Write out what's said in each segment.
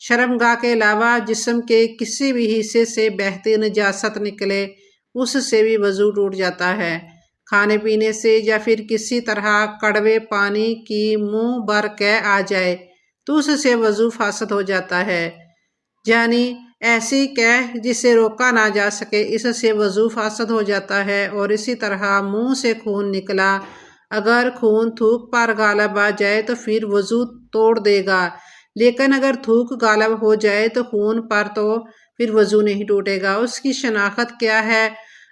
شرمگاہ کے علاوہ جسم کے کسی بھی حصے سے بہتی نجاست نکلے اس سے بھی وضو ٹوٹ جاتا ہے۔ کھانے پینے سے یا پھر کسی طرح کڑوے پانی کی منہ بھر قے آ جائے تو اس سے وضو فاسد ہو جاتا ہے، یعنی ایسی قے جسے روکا نہ جا سکے، اس سے وضو فاسد ہو جاتا ہے۔ اور اسی طرح منہ سے خون نکلا، اگر خون تھوک پر غالب آ جائے تو پھر وضو توڑ دے گا، لیکن اگر تھوک غالب ہو جائے تو خون پر تو پھر وضو نہیں ٹوٹے گا۔ اس کی شناخت کیا ہے؟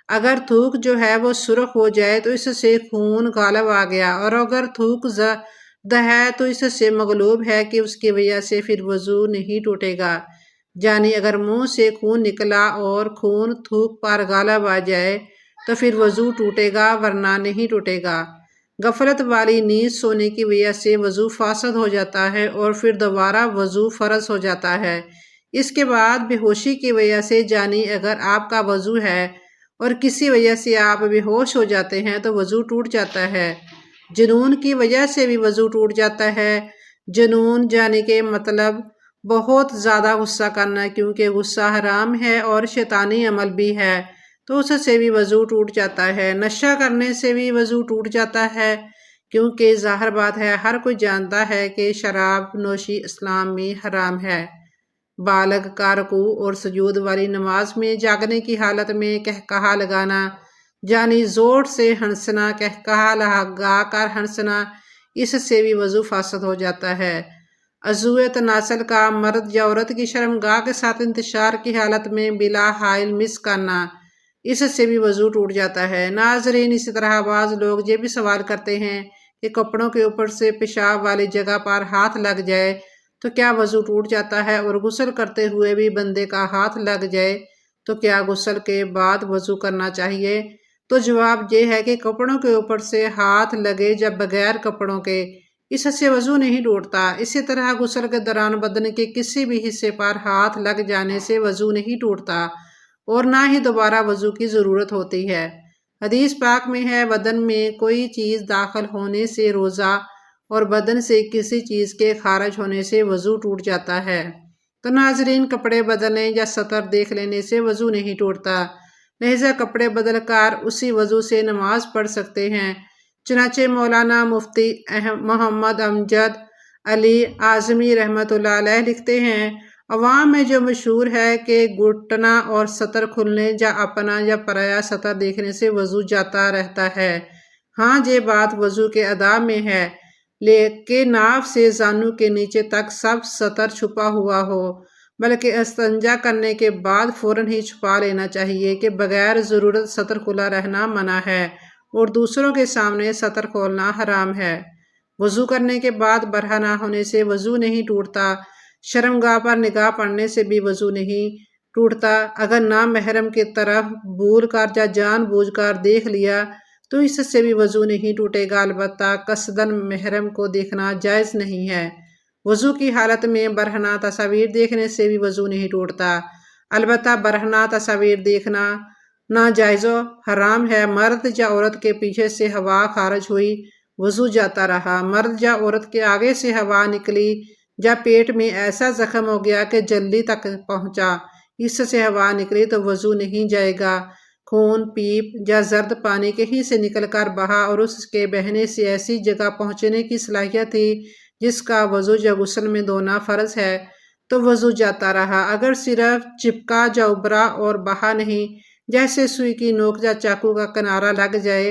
اگر تھوک جو ہے وہ سرخ ہو جائے تو اس سے خون غالب آ گیا، اور اگر تھوک زرد ہے تو اس سے مغلوب ہے کہ اس کی وجہ سے پھر وضو نہیں ٹوٹے گا، یعنی اگر منہ سے خون نکلا اور خون تھوک پر غالب آ جائے تو پھر وضو ٹوٹے گا، ورنہ نہیں ٹوٹے گا۔ غفلت والی نیند سونے کی وجہ سے وضو فاسد ہو جاتا ہے اور پھر دوبارہ وضو فرض ہو جاتا ہے۔ اس کے بعد بے ہوشی کی وجہ سے، یعنی اگر آپ کا وضو ہے اور کسی وجہ سے آپ بے ہوش ہو جاتے ہیں تو وضو ٹوٹ جاتا ہے۔ جنون کی وجہ سے بھی وضو ٹوٹ جاتا ہے۔ جنون یعنی کہ مطلب بہت زیادہ غصہ کرنا، کیونکہ غصہ حرام ہے اور شیطانی عمل بھی ہے، تو اس سے بھی وضو ٹوٹ جاتا ہے۔ نشہ کرنے سے بھی وضو ٹوٹ جاتا ہے، کیونکہ ظاہر بات ہے ہر کوئی جانتا ہے کہ شراب نوشی اسلام میں حرام ہے۔ بالغ کا رکوع اور سجود والی نماز میں جاگنے کی حالت میں قہقہا لگانا، یعنی زور سے ہنسنا، قہقہا لگا کر ہنسنا، اس سے بھی وضو فاسد ہو جاتا ہے۔ عضو تناسل کا مرد یا عورت کی شرمگاہ کے ساتھ انتشار کی حالت میں بلا حائل مس کرنا، اس سے بھی وضو ٹوٹ جاتا ہے۔ ناظرین، اسی طرح بعض لوگ یہ بھی سوال کرتے ہیں کہ کپڑوں کے اوپر سے پیشاب والی جگہ پر ہاتھ لگ جائے تو کیا وضو ٹوٹ جاتا ہے؟ اور غسل کرتے ہوئے بھی بندے کا ہاتھ لگ جائے تو کیا غسل کے بعد وضو کرنا چاہیے؟ تو جواب یہ ہے کہ کپڑوں کے اوپر سے ہاتھ لگے یا بغیر کپڑوں کے، اس سے وضو نہیں ٹوٹتا۔ اسی طرح غسل کے دوران بدن کے کسی بھی حصے پر ہاتھ لگ جانے سے وضو نہیں ٹوٹتا اور نہ ہی دوبارہ وضو کی ضرورت ہوتی ہے۔ حدیث پاک میں ہے، بدن میں کوئی چیز داخل ہونے سے روزہ اور بدن سے کسی چیز کے خارج ہونے سے وضو ٹوٹ جاتا ہے۔ تو ناظرین، کپڑے بدلنے یا سطر دیکھ لینے سے وضو نہیں ٹوٹتا، لہذا کپڑے بدل کر اسی وضو سے نماز پڑھ سکتے ہیں۔ چنانچہ مولانا مفتی محمد امجد علی اعظمی رحمۃ اللہ علیہ لکھتے ہیں، عوام میں جو مشہور ہے کہ گھٹنا اور سطر کھلنے یا اپنا یا پرایا سطر دیکھنے سے وضو جاتا رہتا ہے۔ ہاں، یہ بات وضو کے آداب میں ہے کہ ناف سے زانو کے نیچے تک سب سطر چھپا ہوا ہو، بلکہ استنجا کرنے کے بعد فوراً ہی چھپا لینا چاہیے کہ بغیر ضرورت سطر کھلا رہنا منع ہے اور دوسروں کے سامنے سطر کھولنا حرام ہے۔ وضو کرنے کے بعد برہنہ نہ ہونے سے وضو نہیں ٹوٹتا۔ شرمگاہ پر نگاہ پڑنے سے بھی وضو نہیں ٹوٹتا۔ اگر نامحرم کی طرف بھول کر یا جان بوجھ کر دیکھ لیا تو اس سے بھی وضو نہیں ٹوٹے گا، البتہ قصداً محرم کو دیکھنا جائز نہیں ہے۔ وضو کی حالت میں برہنہ تصاویر دیکھنے سے بھی وضو نہیں ٹوٹتا، البتہ برہنہ تصاویر دیکھنا ناجائز و حرام ہے۔ مرد یا عورت کے پیچھے سے ہوا خارج ہوئی، وضو جاتا رہا۔ مرد یا عورت کے آگے سے ہوا نکلی یا پیٹ میں ایسا زخم ہو گیا کہ جلدی تک پہنچا، اس سے ہوا نکلی تو وضو نہیں جائے گا۔ خون پیپ یا زرد پانی کہیں سے نکل کر بہا اور اس کے بہنے سے ایسی جگہ پہنچنے کی صلاحیت تھی جس کا وضو یا غسل میں دھونا فرض ہے تو وضو جاتا رہا۔ اگر صرف چپکا یا ابھرا اور بہا نہیں، جیسے سوئی کی نوک یا چاقو کا کنارہ لگ جائے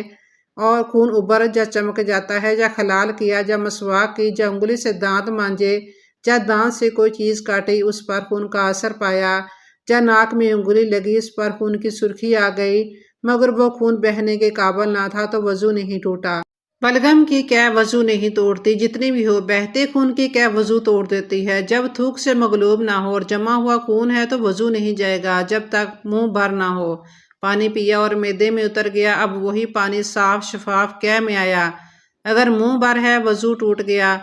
اور خون ابھر یا چمک جاتا ہے، یا خلال کیا یا مسواک کی یا انگلی سے دانت مانجے یا دانت سے کوئی چیز کاٹی اس پر خون کا اثر پایا، یا ناک میں انگلی لگی اس پر خون کی سرخی آ گئی مگر وہ خون بہنے کے قابل نہ تھا تو وضو نہیں ٹوٹا۔ بلغم کی قے وضو نہیں توڑتی، جتنی بھی ہو۔ بہتے خون کی قے وضو توڑ دیتی ہے۔ جب تھوک سے مغلوب نہ ہو اور جمع ہوا خون ہے تو وضو نہیں جائے گا جب تک منہ بھر نہ ہو۔ پانی پیا اور معدے میں اتر گیا، اب وہی پانی صاف شفاف قے میں آیا، اگر منہ بھر ہے وضو ٹوٹ گیا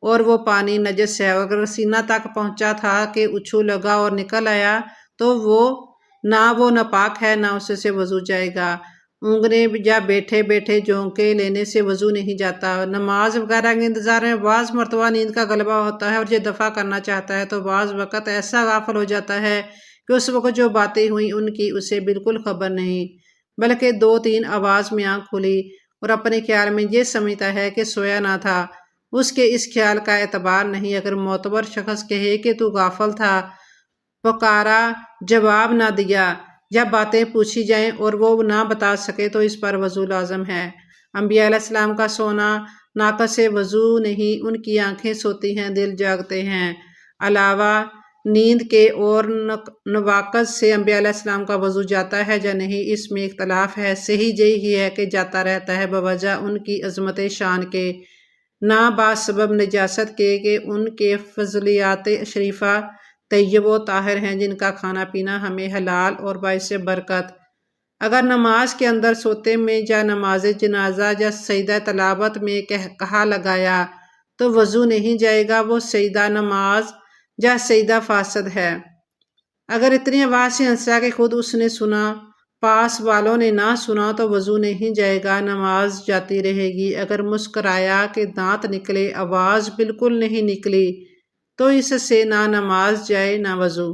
اور وہ پانی نجس ہے، اگر سینہ تک پہنچا تھا کہ اچھو لگا اور نکل آیا تو وہ ناپاک ہے، نہ اس سے وضو جائے گا۔ اونگنے یا بیٹھے بیٹھے جھونکے لینے سے وضو نہیں جاتا۔ نماز وغیرہ کے انتظار میں بعض مرتبہ نیند کا غلبہ ہوتا ہے اور یہ دفع کرنا چاہتا ہے تو بعض وقت ایسا غافل ہو جاتا ہے کہ اس وقت جو باتیں ہوئیں ان کی اسے بالکل خبر نہیں، بلکہ 2-3 آواز میں آنکھ کھلی اور اپنے خیال میں یہ سمجھتا ہے کہ سویا نہ تھا۔ اس کے اس خیال کا اعتبار نہیں۔ اگر معتبر شخص کہے کہ تو غافل تھا، پکارا، جواب نہ دیا، یا باتیں پوچھی جائیں اور وہ نہ بتا سکے تو اس پر وضو لازم ہے۔ انبیاء علیہ السلام کا سونا ناقص وضو نہیں، ان کی آنکھیں سوتی ہیں، دل جاگتے ہیں۔ علاوہ نیند کے اور نواقض سے انبیاء علیہ السلام کا وضو جاتا ہے یا نہیں، اس میں اختلاف ہے۔ صحیح یہی ہے کہ جاتا رہتا ہے، بوجہ ان کی عظمت شان کے، نہ باسبب نجاست کے کہ ان کے فضلیات شریفہ طیب و طاہر ہیں جن کا کھانا پینا ہمیں حلال اور باعث برکت۔ اگر نماز کے اندر سوتے میں یا نماز جنازہ یا سجدہ تلاوت میں کہا لگایا تو وضو نہیں جائے گا، وہ سجدہ نماز یا سجدہ فاسد ہے۔ اگر اتنی آواز سے ہنسا کہ خود اس نے سنا، پاس والوں نے نہ سنا تو وضو نہیں جائے گا، نماز جاتی رہے گی۔ اگر مسکرایا کہ دانت نکلے، آواز بالکل نہیں نکلی تو اس سے نہ نماز جائے نہ وضو۔